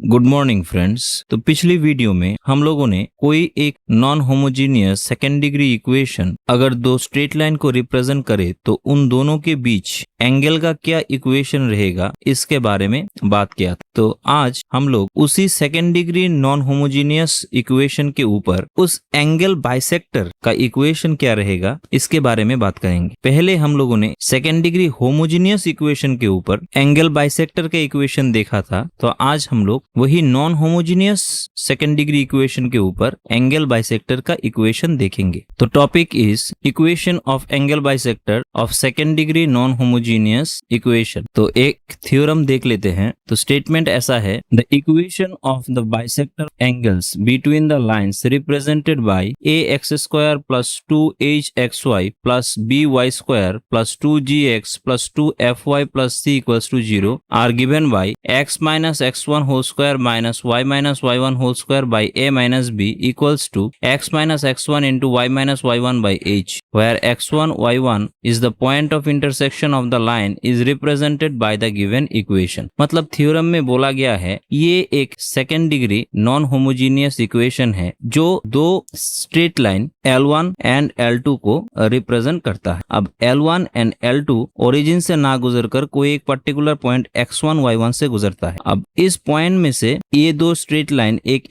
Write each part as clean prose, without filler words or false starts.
Good morning friends. तो पिछली video में हम लोगों ने कोई एक non homogeneous second degree equation अगर दो स्ट्रेट लाइन को रिप्रेजेंट करे तो उन दोनों के बीच एंगल का क्या इक्वेशन रहेगा इसके बारे में बात किया। तो आज हम लोग उसी second degree non homogeneous equation के ऊपर उस एंगल बाइसेक्टर का इक्वेशन क्या रहेगा इसके बारे में बात करेंगे। पहले हम लोगों ने सेकेंड डिग्री होमोजीनियस इक्वेशन के ऊपर एंगल बाइसेक्टर का इक्वेशन देखा था, तो आज हम लोग वही non homogeneous second degree equation के ऊपर एंगल बाइसेक्टर का इक्वेशन देखेंगे। तो topic is equation of angle bisector of second degree non homogeneous equation. तो एक थ्योरम देख लेते हैं। तो स्टेटमेंट ऐसा है, the equation of the bisector angles between the lines represented by ax² plus 2hxy plus by² plus 2gx plus 2fy plus c equals to 0 are given by x minus x1 whole square minus y whole square by a minus b equals to x minus x1 into y minus y1 by h, where x1 y1 is the point of intersection of the line is represented by the given equation। मतलब theorem में बोला गया है ये एक second degree non homogeneous equation है जो दो straight line L1 and L2 को रिप्रेजेंट करता है। अब L1 एंड L2 ओरिजिन से ना गुजरकर कोई एक पर्टिकुलर पॉइंट x1 y1 से गुजरता है। अब इस पॉइंट में से ये दो स्ट्रेट लाइन एक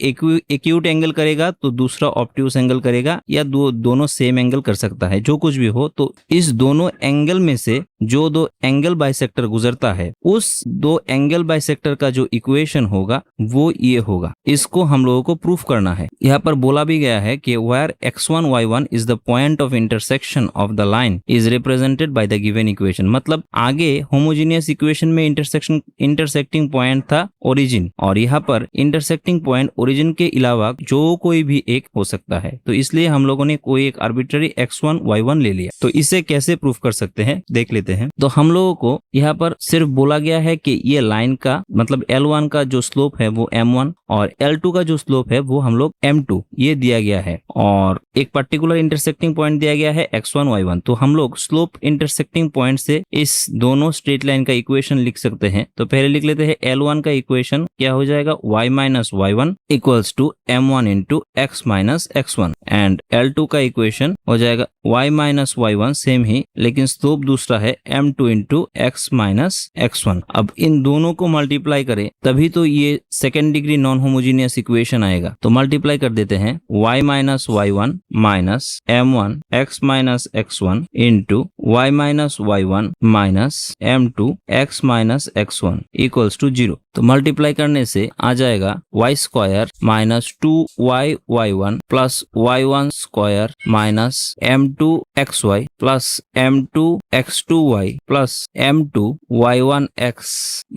एक्यूट एंगल करेगा तो दूसरा ऑब्ट्यूस एंगल करेगा, या दोनों सेम एंगल कर सकता है, जो कुछ भी हो। तो इस दोनों एंगल में से जो दो एंगल बाइसेक्टर गुजरता है उस दो एंगल बाइसेक्टर का जो इक्वेशन होगा वो ये होगा। इसको हम लोगों को प्रूफ करना है। यहाँ पर बोला भी गया है कि where x1 y1 is the point of intersection of the line is represented by the given equation। मतलब आगे होमोजीनियस इक्वेशन में इंटरसेक्टिंग पॉइंट था ओरिजिन, और यहाँ पर इंटरसेक्टिंग पॉइंट ओरिजिन के अलावा जो कोई भी एक हो सकता है। तो इसलिए हम लोगों ने कोई एक आर्बिट्ररी x1 y1 ले लिया। तो इसे कैसे प्रूफ कर सकते हैं देख लेते हैं। तो हम लोगों को यहाँ पर सिर्फ बोला गया है कि ये लाइन का मतलब L1 का जो स्लोप है वो m1 और L2 का जो स्लोप है वो हम लोग m2 ये दिया गया है, और एक पर्टिकुलर इंटरसेक्टिंग पॉइंट दिया गया है x1 y1। तो हम लोग स्लोप इंटरसेक्टिंग पॉइंट से इस दोनों स्ट्रेट लाइन का इक्वेशन लिख सकते हैं। तो पहले लिख लेते हैं L1 का इक्वेशन क्या हो जाएगा, y minus y1 equals to m1 into x minus x1, and L2 का इक्वेशन हो जाएगा y माइनस y1 सेम ही लेकिन स्लोप दूसरा है m2 into x minus x1। अब इन दोनों को मल्टीप्लाई करें तभी तो ये second degree non homogeneous equation आएगा। तो मल्टीप्लाई कर देते हैं, y minus y1 minus m1 x minus x1 into y minus y1 minus m2 x minus x1 equals to 0। तो मल्टीप्लाई करने से आ जाएगा y square minus 2y y1 plus y1 square minus m2 xy plus m2 x2y plus m2 y1 x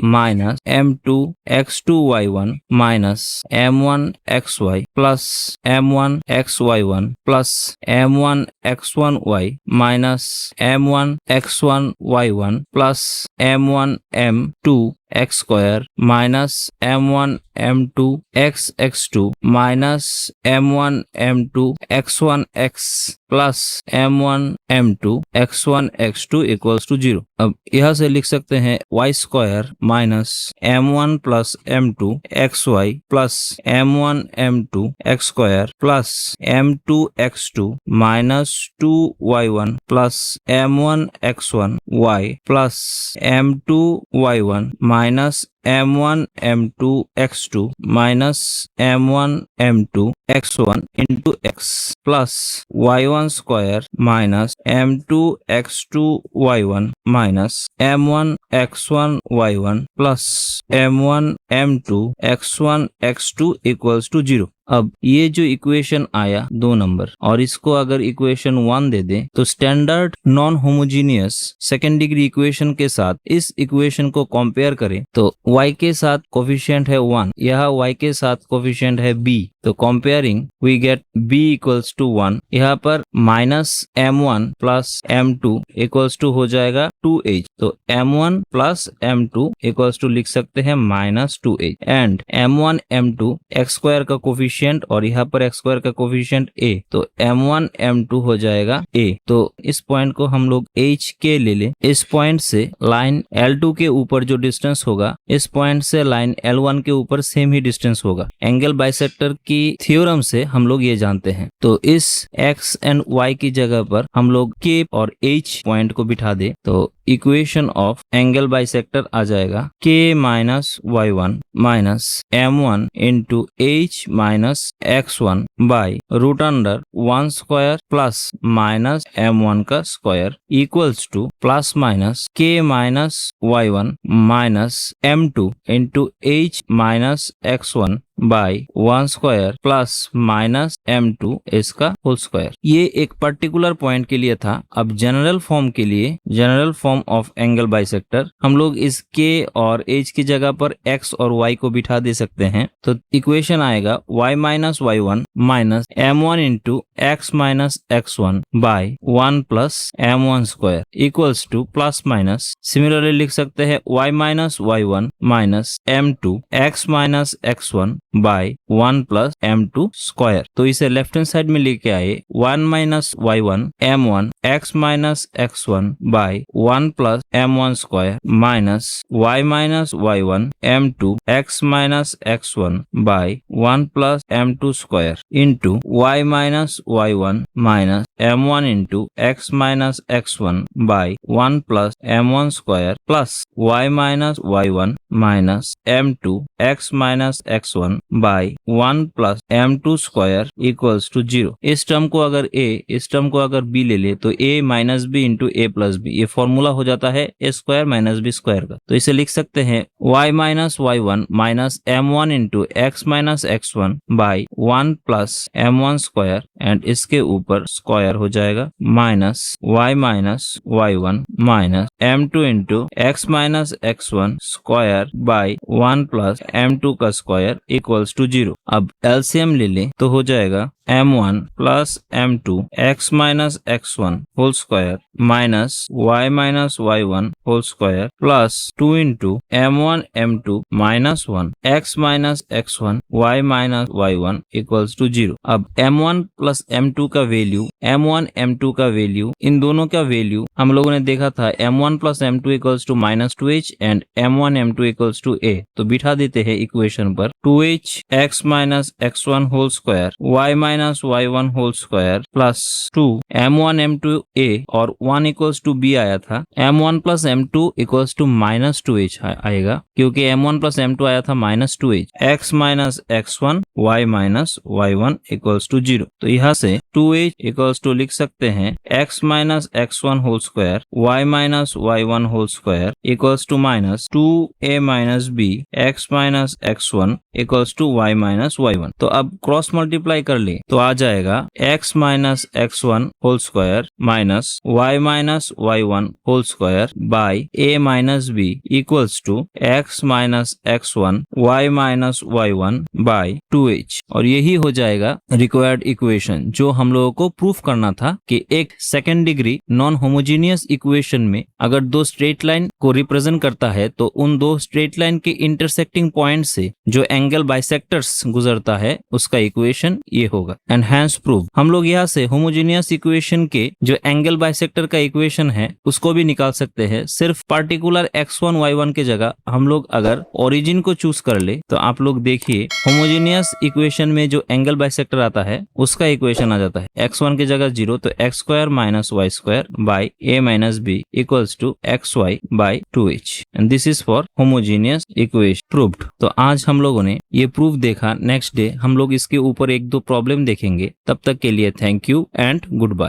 minus m2 x2 y1 minus m1 xy plus m1 xy1 plus m1 x1y minus m1 x1y1 plus m1 m2 x square minus m1 m2 x x2 minus m1 m2 x1 x plus m1 m2 x1 x2 equals to 0। अब यहाँ से लिख सकते हैं y square minus m1 plus m2 xy plus m1 m2 x square plus m2 x2 minus 2y1 plus m1 x1 y plus m2 y1 minus m1 m2 x2 minus m1 m2 x1 into x plus y1 square minus m2 x2 y1 minus m1 x1 y1 plus m1 m2 x1 x2 equals to 0। अब ये जो equation आया 2 number, और इसको अगर equation 1 दे दें तो standard non homogeneous second degree equation के साथ इस इक्वेशन को कंपेयर करें तो y के साथ कोफिशिएंट है 1, यह y के साथ कोफिशिएंट है b। तो comparing we get b equals to 1। यहाँ पर minus m1 plus m2 equals to हो जाएगा 2h। तो m1 plus m2 equals to लिख सकते हैं minus 2h and m1 m2 x square का कोफिशिएंट और यहाँ पर x स्क्वायर का कोफिशिएंट a, तो m1 m2 हो जाएगा a। तो इस पॉइंट को हम लोग h के ले ले। इस पॉइंट से लाइन L2 के ऊपर जो डिस्टेंस होगा इस पॉइंट से लाइन L1 के ऊपर सेम ही डिस्टेंस होगा। एंगल बाइसेक्टर की थ्योरम से हम लोग ये जानते हैं। तो इस x एंड y की जगह पर हम लोग k और h पॉइंट को बिठा दे तो इक्वेशन ऑफ एंगल बाइसेक्टर आ जाएगा k minus y1 minus m1 into h minus x1 by root under 1 square plus minus m1 का square equals to plus minus k minus y1 minus m2 into h minus x1 by 1 square plus minus m2 इसका whole square. ये एक particular point के लिए था। अब general form के लिए, general form of angle bisector, हम लोग इस k और h की जगह पर x और y को बिठा दे सकते हैं। तो इक्वेशन आएगा y minus y1 minus m1 into x minus x1 by 1 plus m1 square equals to plus minus, similarly लिख सकते हैं y minus y1 minus m2 x minus x1 by 1 plus m2 square. तो इसे left hand side में लेके आए 1 minus y1 m1 x minus x1 by 1 plus m1 square minus y minus y1 m2 x minus x1 by 1 plus m2 square into y minus y1 minus m1 into x minus x1 by 1 plus m1 square plus y minus y1 minus m2 x minus x1 by 1 plus m2 square equals to 0। इस term को अगर a, इस term को अगर b ले ले तो a minus b into a plus b, ये फॉर्मूला हो जाता है a square minus b square का। तो इसे लिख सकते हैं y minus y1 minus m1 into x minus x1 by 1 plus m1 square and इसके ऊपर स्क्वायर हो जाएगा minus y minus y1 minus m2 into x minus x1 square by 1 plus m2 का स्क्वायर इक्वल्स टू 0। अब LCM ले लें तो हो जाएगा m1 plus m2 x minus x1 whole square minus y minus y1 whole square plus 2 into m1 m2 minus 1 x minus x1 y minus y1 equals to 0। अब m1 plus m2 का value, m1 m2 का value, इन दोनों का value हम लोगों ने देखा था m1 plus m2 equals to minus 2h and m1 m2 equals to a। तो बिठा देते हैं इक्वेशन पर 2h x minus x1 whole square y minus y1 whole square plus 2 m1 m2 a और 1 इक्वल्स टू b आया था। m1 plus m2 equals to minus 2h आएगा क्योंकि m1 प्लस m2 आया था minus 2h। x minus x1 y minus y1 equals to 0। तो यहाँ से 2h इक्वल्स टू लिख सकते हैं x minus x1 whole square y minus y1 whole square equals to minus 2a minus b x minus x1 equals to y minus y1। तो अब cross multiply कर ले तो आ जाएगा x minus x1 whole square minus y minus y1 whole square by a minus b equals to x minus x1 y minus y1 by 2h। और यही हो जाएगा रिक्वायर्ड इक्वेशन जो हम लोगों को प्रूफ करना था कि एक second degree non homogeneous equation में अगर दो स्ट्रेट लाइन को रिप्रेजेंट करता है तो उन दो स्ट्रेट लाइन के इंटरसेक्टिंग पॉइंट से जो एंगल बाइसेक्टर्स गुजरता है उसका इक्वेशन ये होगा। एंड हैंस प्रूव हम लोग यहाँ से होमोजेनियस इक्वेशन के जो एंगल बाइसेक्टर का इक्वेशन है उसको भी निकाल सकते हैं। सिर्फ पार्टिकुलर x1 y1 के जगह हम लोग अगर ओरिजिन को चूज कर ले तो आप लोग देखिए होमोजेनियस इक्वेशन में जो एंगल बाइसेक्टर आता है उसका इक्वेशन आ जाता है x1 की जगह 0 तो x square minus y square by a minus b equals to xy by 2h and this is for homogeneous equation proved. तो आज हम लोगों ने ये प्रूफ देखा। नेक्स्ट डे हम लोग इसके ऊपर एक दो प्रॉब्लम देखेंगे। तब तक के लिए thank you and good bye.